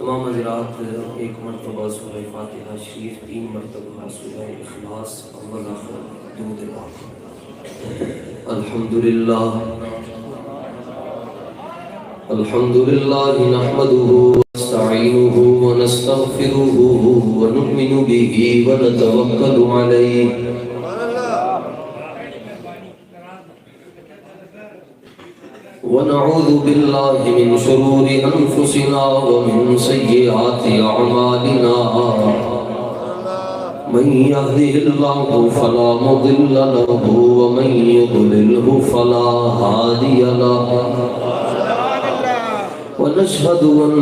تمام حضرات ایک مرتبہ سورہ فاتحہ شریف، 3 مرتبہ سورہ اخلاص، اول آخر درود پاک۔ الحمدللہ نحمده ونستعینه ونستغفره ونؤمن به ونتوکل علیہ ونعوذ باللہ من شرور انفسنا ومن سیئات اعمالنا، من يهده الله فلا مضل له ومن يضلله فلا هادي له، ونشهد أن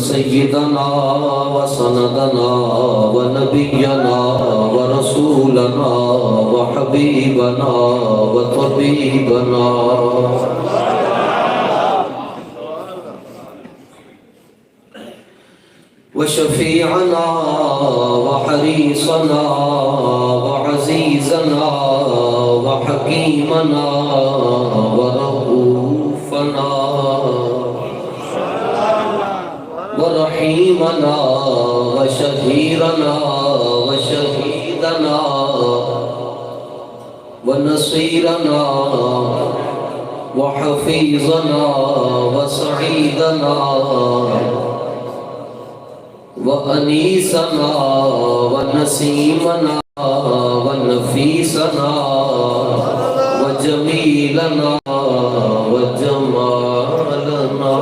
سيدنا وسندنا ونبينا ورسولنا وحبيبنا وطبيبنا وشفيعنا وحريصنا وعزيزنا وحكيمنا ورؤوفنا ورحيمنا وشهيرنا وشهيدنا ونصيرنا وحفيظنا وسعيدنا وأنيسنا ونسيمنا ونفيسنا وجميلنا وجمالنا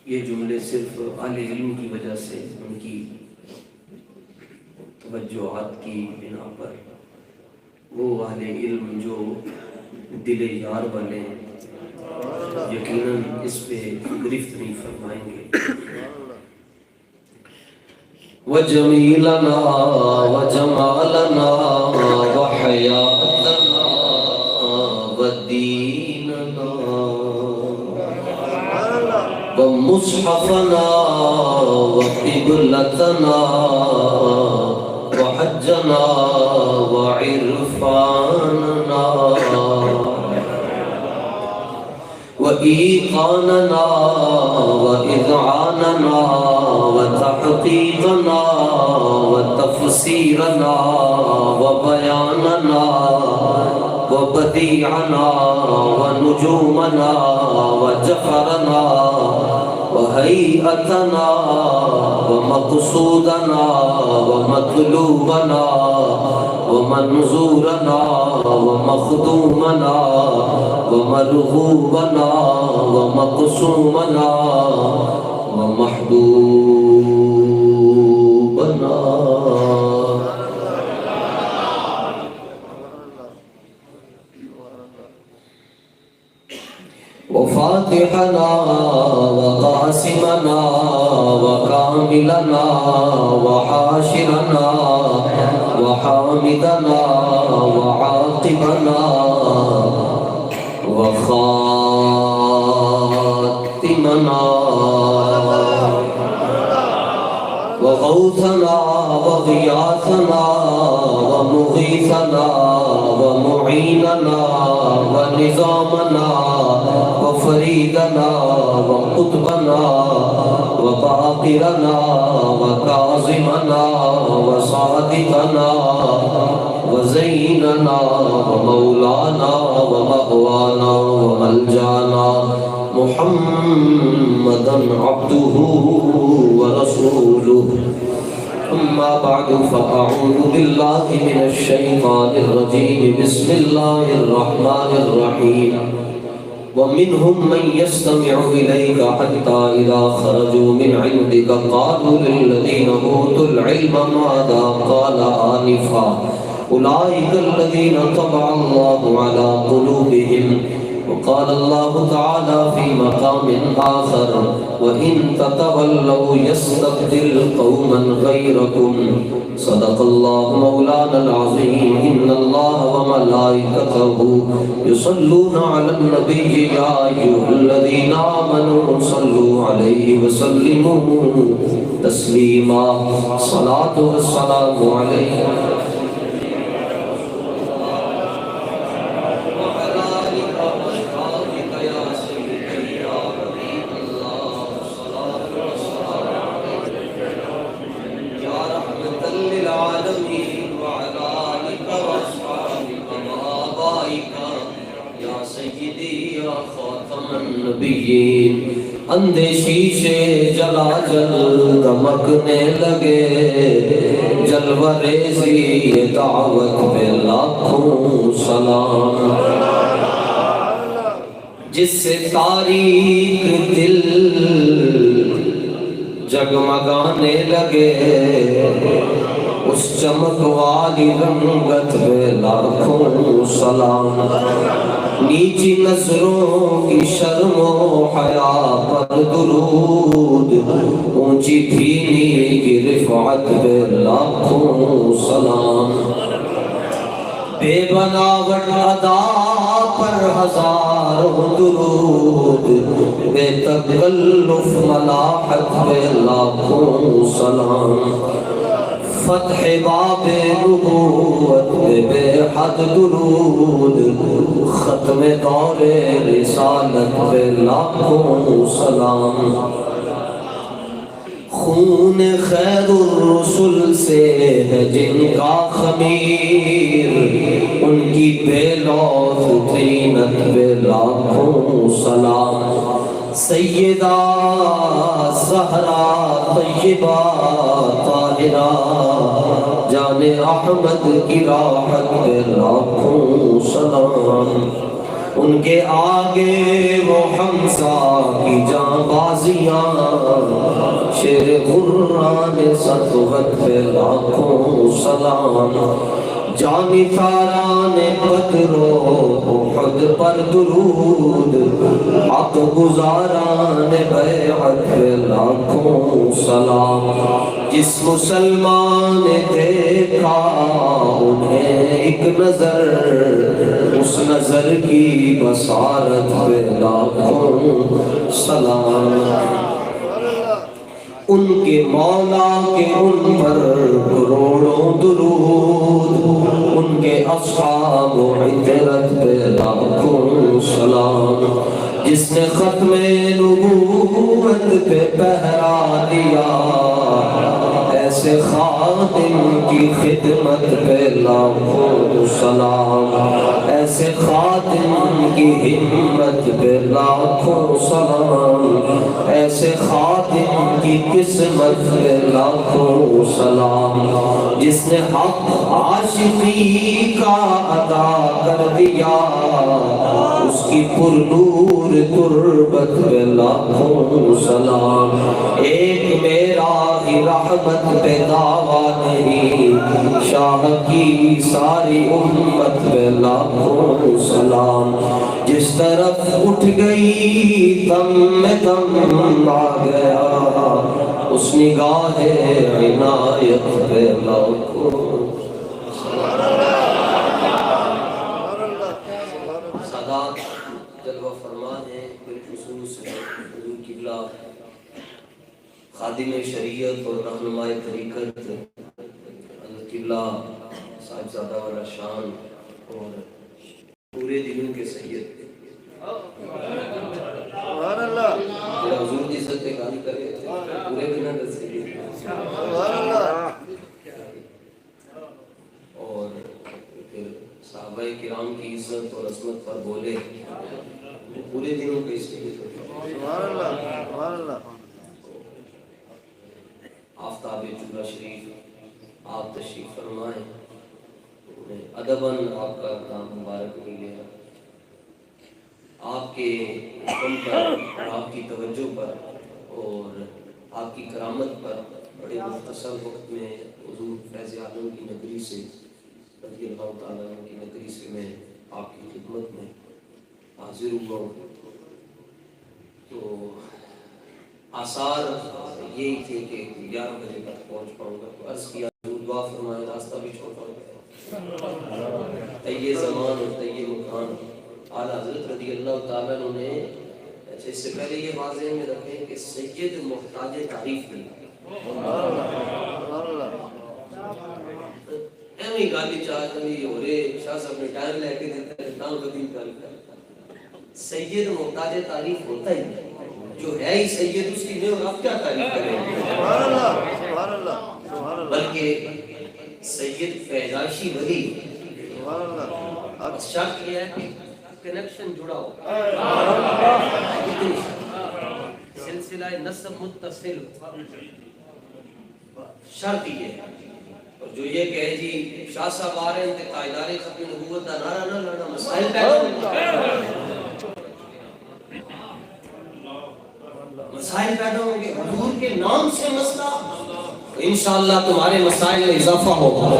یہ جملے صرف اہل علم کی وجہ سے، ان کی توجہات کی بنا پر، وہ اہل علم جو دل یار والے ہیں یقیناً اس پہ گرفت نہیں فرمائیں گے۔ وَجَمِيلَنَا وَجَمَالَنَا وَحَيَاتَنَا وَدِينَنَا وَمُصْحَفَنَا وَقِبْلَتَنَا وحجنا وعرفاننا وإيقاننا وإذعاننا وتحقيقنا وتفسيرنا وبياننا وبديعنا ونجومنا وجفرنا وهيئتنا ومقصودنا ومطلوبنا ومنظورنا ومخدومنا ومرغوبنا ومقسومنا ومحبوبنا وفاتحنا وقاسمنا وكاملنا وحاشرنا وحامدنا وعاقبنا وخاتمنا وغوثنا وغياثنا ومغيثنا ومعيننا ونظامنا وفريدنا وقطبنا وباقرنا وكاظمنا وصادقنا وزيننا ومولانا ومأوانا وملجانا محمدا عبده ورسوله، أما بعد فأعوذ بالله من الشيطان الرجيم، بسم الله الرحمن الرحيم. ومنهم من يستمع إليك حتى إذا خرجوا من عندك قالوا للذين أوتوا العلم ماذا قال آنفا أولئك الذين طبع الله على قلوبهم. وقال الله تعالى في مقام آخر وإن تتولوا يستبدل قوما غيركم. صدق الله مولانا العظيم. إن الله وملائكته يصلون على النبي يا أيها الذين آمنوا صلوا عليه وسلموا تسلیما صلاۃ و السلام علیہ اندھے شیشے جلا جل دمکنے لگے جلوہ ریزی دعوت پہ لاکھوں سلام جس سے تاریک دل جگمگانے لگے اس چمک والی رنگت پہ لاکھوں سلام نیچی نظروں کی شرم و حیا پر درود اونچی دھیمی کی رفعت پہ لاکھوں سلام بے بناوٹ ادا پر ہزاروں درود بے تکلف ملاحت پہ لاکھوں سلام فتح باب نبوت بے حد درود ختم دور رسالت پہ لاکھوں سلام خون خیر الرسل سے ہے جن کا خمیر ان کی بے لوث طینت پہ لاکھوں سلام سیدہ زہرا طیبہ طاہرہ جان احمد کی راحت پہ لاکھوں سلام ان کے آگے وہ حمزہ کی جاں بازیاں شیر قرآن سطوت پہ لاکھوں سلام جانثاران بدر و احد پر درود حق گزاران بیعت پہ لاکھوں سلام جس مسلمان نے دیکھا انہیں ایک نظر اس نظر کی بصارت پہ لاکھوں سلام ان کے مولا کے ان پر کروڑوں درود ان کے اصحاب و عطرت پہ لاکھوں سلام جس نے ختم نبوت پہ پہرا دیا ایسے خادم کی خدمت پہ لاکھوں سلام ایسے خادم کی ہمت پہ لاکھوں سلام ایسے خادم کی قسمت پہ لاکھوں سلام جس نے حق عاشقی کا ادا کر دیا اس کی پر نور تربت پہ لاکھوں سلام ایک میرا ہی رحمت پہ دعویٰ نہیں شاہ کی ساری امت پہ لاکھوں سلام جس طرف اٹھ گئی دم میں دم آ گیا اس نگاہ عنایت پہ لاکھوں سادات جلوہ فرمان ہے بالخصوص حضور قبلہ خادم شریعت اور رہنمائے طریقت حضرت قبلہ صاحبزادہ والا شان اور پورے دلوں کے سید سبحان اللہ حضور کی عزت پہ گالی کرے پورے دنوں کے سید سبحان اللہ اور پھر صحابہ کرام کی عزت اور عظمت پر بولے پورے دنوں کے سید سبحان اللہ سبحان اللہ آفتاب چولہ شریف آپ تشریف فرمائیں ادباً آپ کا نام مبارک ملے آپ کے حکم پر آپ کی توجہ پر اور آپ کی کرامت پر بڑے مختصر وقت میں حضور فیض عالم کی نگری سے رضی اللہ تعالیٰ عنہ کی نگری سے میں آپ کی خدمت میں حاضر ہوا ہوں تو آثار یہی تھے کہ 11 بجے تک پہنچ پاؤں گا تو عرض کیا دعا فرمائے راستہ بھی چھوٹا ہو تیہ زمان اور تیہ مکان اعلیٰ حضرت رضی اللہ تعالیٰ نے اس سے پہلے یہ واضح میں رکھیں کہ سید محتاج تعریف نہیں ایویں گالی چاہت نہیں ہو رہے شاہ صاحب نے ٹائر لے کے دیتا ہے نام قدیم کر سید محتاج تعریف ہوتا ہی نہیں جو ہے ہی سید اس کی نہیں اور آپ کیا تعریف کریں بلکہ سید پیدائشی وہی شرط یہ ہے کہ کنیکشن جڑا ہو سلسلہ نسب متصل شرط یہ ہے اور جو یہ کہے جی شاہ صاحب آ رہے ہیں کہ تاجدار ختم نبوت کا نعرہ نہ لانا مسائل پیدا ہوں گے مسائل پیدا ہوں گے حضور کے نام سے مسئلہ انشاءاللہ تمہارے مسائل میں اضافہ ہوگا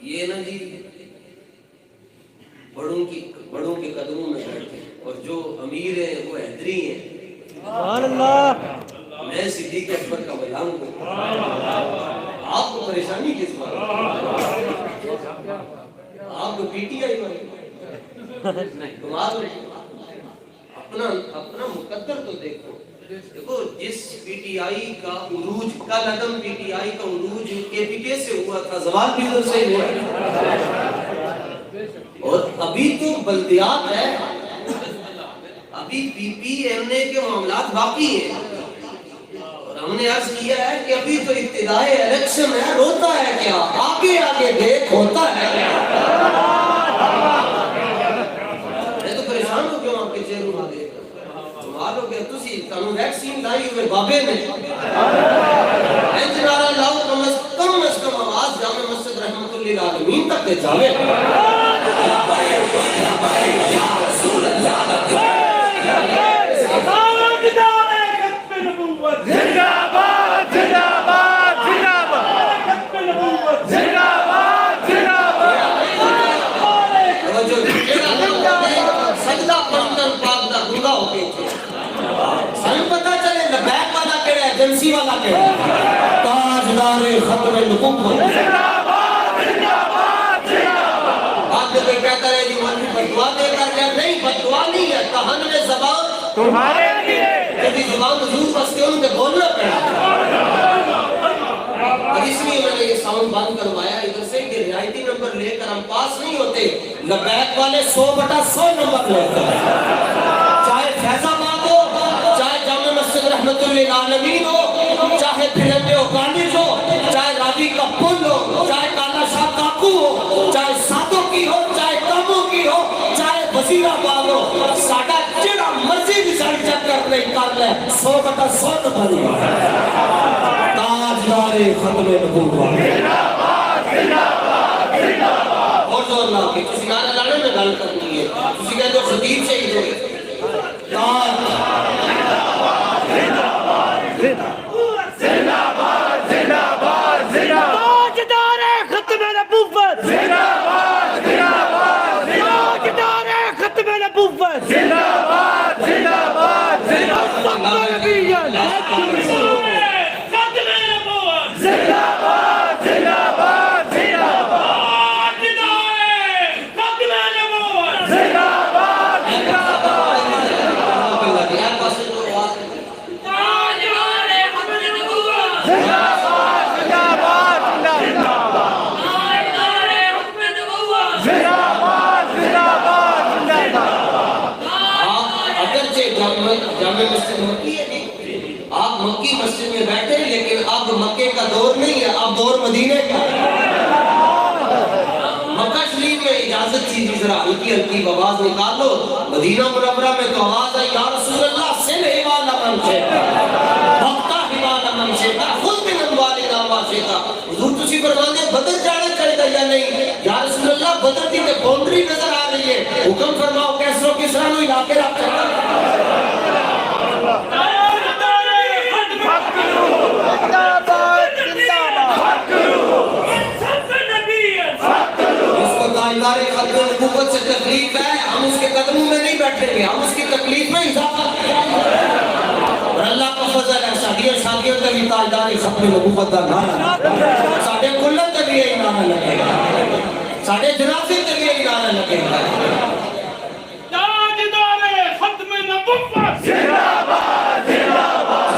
یہ نا جی بڑوں کے قدموں میں بیٹھتے ہیں اور جو امیر ہیں وہ حیدری ہیں میں صدیق اکبر کا بیان ہوں آپ کو پریشانی کس بات آپ کو پی ٹی آئی اپنا مقدر تو دیکھو جس پی ٹی آئی کا عروج کل عدم پی ٹی آئی کا عروج کے پی کے سے ہوا تھا زوال بھی ادھر سے ہوا اور ابھی تو بلدیات ہے ابھی پی پی ایم اے کے معاملات باقی ہیں اور ہم نے عرض کیا ہے کہ ابھی تو ابتدائی الیکشن ہے روتا ہے کیا آگے آگے دیکھ ہوتا ہے میں تو پریشان ہو گیا آپ کے چہروں میں دیکھ معلوم کہ تسی تانوں ویکسین لائی ہوئے بابے نے انجنارہ لاؤ کم از کم آواز جامع مسجد رحمت اللہ العالمین تک دے جاوے یا رسول اللہ زندہ باد زندہ باد زندہ باد زندہ باد زندہ باد سجدہ پڑھن پاک دا گنگا ہو گئے تھے سن پتہ چلے لبیک والا کہڑا ہے ایجنسی والا کہڑا ہے تاجدار ختم نبوت زندہ باد زندہ باد زندہ باد آپ جو کہتا ہے جی مولوی بدعا دے کر کیا نہیں بدعا نہیں ہے کہن میں زبان تمہارے لیے کبھی زبان حضور بستے ان کے بولنا پڑا اور اس لیے میں نے یہ ساؤنڈ بند کروایا ادھر سے کہ رعایتی نمبر لے کر ہم پاس نہیں ہوتے لبیک والے 100/100 نمبر لیتے ہیں چاہے فیض آباد ہو چاہے جامع مسجد رحمت اللہ العالمین ہو چاہے پھرندے ہو کانڈیز ہو چاہے راوی کا پل ہو چاہے کالا شاہ کاکو ہو چاہے ساتوں کی ہو چاہے کاموں کی ہو چاہے وزیر آباد ہو ساڑھا جڑا مرضی بھی ساڑھ چکر نہیں کر لے 100/100 نمبر تاجدار ختم نبوت اور زور لا کے کسی نعرہ لانے میں گل کرنی ہے کسی کہتے ہو خطیب سے ہی ہوئے تاجدار ختم نبوت زندہ باد زندہ باد تاجدار ختم نبوت زندہ باد زندہ باد زندہ باد جامع مسجد مکی ہے آپ مکی مسجد میں بیٹھے لیکن اب مکے کا دور نہیں ہے اب دور مدینے کا مکہ شریف میں اجازت تھی ذرا ہلکی ہلکی آواز نکال لو مدینہ منورہ میں تو آواز ہے یا رسول اللہ سل حوالا من شیطا بھکتا حوالا من شیطا خود من انوالی ناما شیطا حضور تسی فرمانے بدر جانا چاہے گا یا نہیں یا رسول اللہ بدر کی تے باؤنڈری نظر آ رہی ہے حکم فرماؤ کیسروں کس طرح نو علاقے رکھتا ہے تاجدار ختم نبوت سے تکلیف ہے ہم اس کے قدموں میں نہیں بیٹھیں گے ہم اس کی تکلیف میں اضافہ کریں گے اور اللہ کا فضل ہے شادیوں کا بھی تاجدار ختم نبوت کا نام ہے ساڈے کلن لیے ہی نعرہ لگے گا، ساڑھے جنازے کے لیے ہی نعرہ لگے گا۔ تاجدار ختم نبوت زندہ باد، زندہ باد،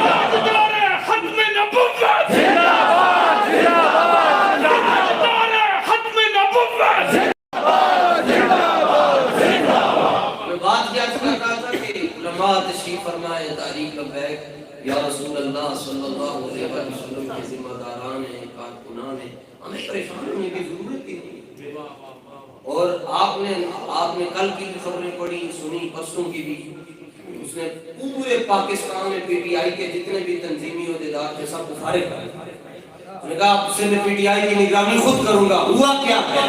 تاجدار ختم نبوت زندہ باد، زندہ باد، تاجدار ختم نبوت زندہ باد، زندہ باد، زندہ باد۔ میں بات کیا کہا تھا کہ علماء تشریف فرمائے تاریخ لبیک یا رسول اللہ صلی اللہ علیہ وسلم کے ذمہ داران ہیں، کارکنان ہیں، ہمیں پریشان ہونے کی ضرورت ہی نہیں۔ اور آپ نے کل کی بھی خبریں پڑھی سنی، پرسوں کی بھی، اس نے پورے پاکستان میں پی ٹی آئی کے جتنے بھی تنظیمی عہدیدار تھے سب کو فارغ کر دیا۔ اس نے کہا اب سے میں پی ٹی آئی کی نگرانی خود کروں گا۔ ہوا کیا ہے؟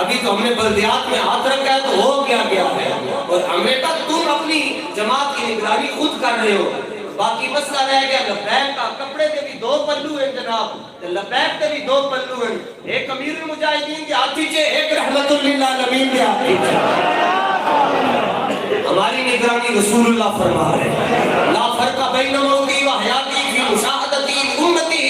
ابھی تو ہم نے بلدیات میں ہاتھ رکھا ہے تو ہو کیا گیا ہے؟ اور ہمیں کہا تم اپنی جماعت کی نگرانی خود کر رہے ہو، باقی مسئلہ رہ گیا لبیک کا۔ کپڑے کے بھی دو پلو ہیں جناب، لبیک کے بھی دو پلو ہیں، ایک امیر المجاہدین کے ہاتھ پیچھے، ایک رحمت للعالمین کے ہاتھ پیچھے۔ ہماری نگرانی رسول اللہ فرما رہے ہیں، لا فرق بین موتی و حیاتی فی مشاہدتی امتی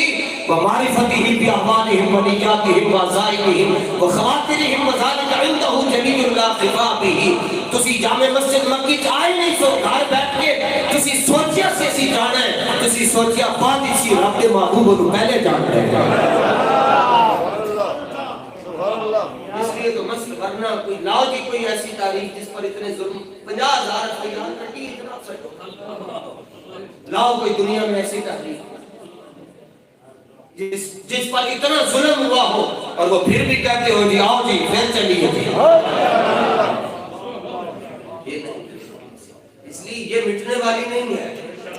ومعرفته بأحوالهم ونیاتهم وعزائمهم وخواطرهم وذلك عنده جلیل لا خفا به۔ تسی جامع مسجد مکی آئے نہیں سو گھر بیٹھ کے تسی سوچیا سے اسی جانا ہے، تسی سوچیا بعد اسی رب کے محبوب کو پہلے جان رہے ہیں۔ اس لیے تو مسئلہ ورنہ کوئی لاؤ جی کوئی ایسی تاریخ جس پر اتنے ظلم 50,000 بیان کٹی اتنا سکو، لاؤ کوئی دنیا میں ایسی تاریخ جس پر اتنا ظلم ہوا ہو اور وہ پھر بھی کہتے ہو جی آؤ جی پھر چلیے جی۔ اس لیے یہ مٹنے والی نہیں ہے،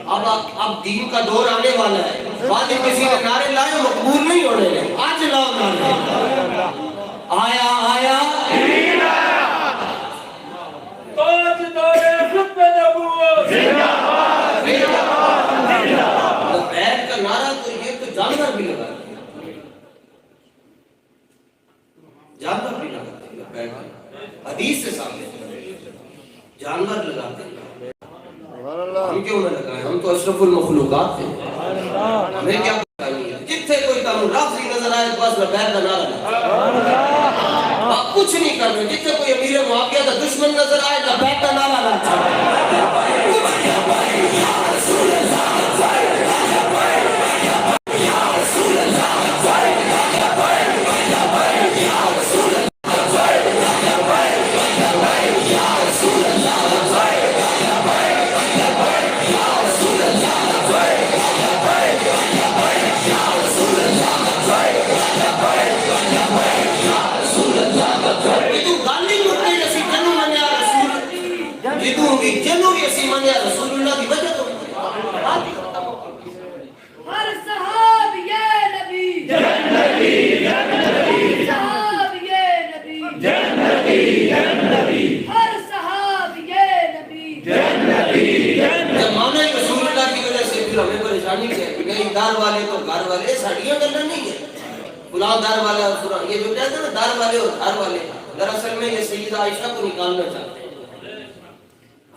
اب دین کا دور آنے والا ہے، بعد کسی نے نعرے لائے مقبول نہیں ہونے لیں، آج لاؤ نعرے آیا آیا دین آیا، تاجدار ختم نبوت زندہ باد، زندہ باد، زندہ باد۔ لبیک کا نعرہ تو یہ تو جانور بھی لگا دیا، جانور بھی لگا دیا لبیک کا، حدیث سے سامنے جانور لگاتے ہیں۔ ہم کیوں نہ لگائیں؟ ہم تو اشرف المخلوقات ہیں، ہمیں کیا بتائیے؟ جتنے کوئی تم لفظی نظر آئے بس لبیک کا نعرہ لگا، آپ کچھ نہیں کر رہے۔ جتنے کوئی امیر معاویہ کا دشمن نظر آئے لبیک کا نعرہ لگا۔ جنوبی اسی منیا رسول اللہ کی وجہ تو ہر صحاب یہ نبی جنتی جنتی، صحاب یہ نبی جنتی جنتی، ہر صحاب یہ نبی جنتی جنتی۔ جب مانا رسول اللہ کی وجہ سے پھر ہمیں پریشانی کیا ہے کہ نہیں دار والے تو گھر والے، ساڑیاں کرنا نہیں ہے، فلاں دار والا فلاں، یہ جو کہتے ہیں نا دار والے اور گھر والے، دراصل میں یہ سیدہ عائشہ کو نکالنا چاہتے ہیں۔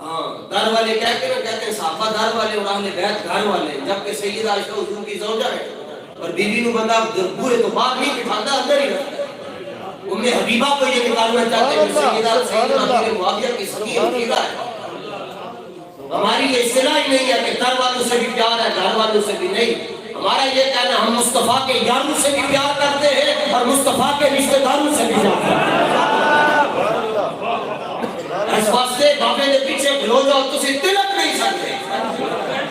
ہاں دار والے کہتے ہیں صحابہ دار والے اور اہل بیت گھر والے، جبکہ سیدہ عائشہ حضور کی زوجہ ہے اور بیوی نو بندہ پورے تو باہر نہیں بٹھاتا، اندر ہی رکھتا ہے۔ ام حبیبہ کو یہ نکالنا چاہتے ہیں سیدنا امیر معاویہ کی سگی حقیقہ ہے۔ ہماری یہ اصطلاح ہی نہیں ہے کہ در والوں سے بھی پیار ہے گھر والوں سے بھی نہیں، ہمارا یہ کہنا ہم مصطفیٰ کے یاروں سے بھی پیار کرتے ہیں اور مصطفیٰ کے رشتہ داروں سے بھی پیار کرتے ہیں۔ اس واسطے بابے نے پیچھے کھلو جاؤ تو اسے تلک نہیں سکتے،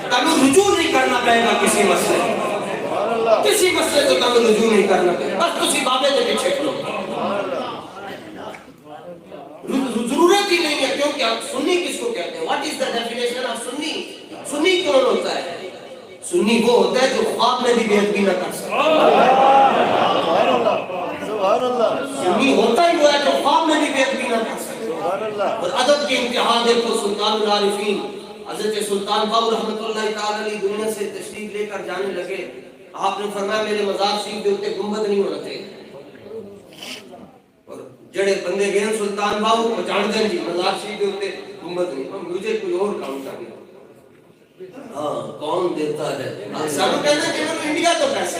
تمہیں رجوع نہیں کرنا پڑے گا کسی مسئلے تو تمہیں رجوع نہیں کرنا پڑے گا، بس تسی بابے نے پیچھے کھلو، ضرورت ہی نہیں ہے، کیونکہ آپ سنی کس کو کہتے ہیں؟ What is the definition of Sunni? سنی کون ہوتا ہے؟ سنی وہ ہوتا ہے جو خواب میں بھی بے ادبی نہ کر سکتا، سنی ہوتا ہی وہ ہے جو خواب میں بھی بے ادبی نہ کر سکتا۔ اور ادب کی انتہا دیکھو سلطان العارفین حضرت سلطان باؤ رحمۃ اللہ تعالی علیہ دنیا سے تشریف لے کر جانے لگے، آپ نے فرمایا میرے مزار شریف کے اوپر گنبد نہیں ہونا چاہیے، اور جڑے بندے گئے سلطان باؤ کو جان دیں جی مزار شریف کے اوپر گنبد نہیں، مجھے کوئی اور کام کرنا۔ ہاں کون دیتا ہے؟ سانو کہنا کہ انڈیا تو پیسے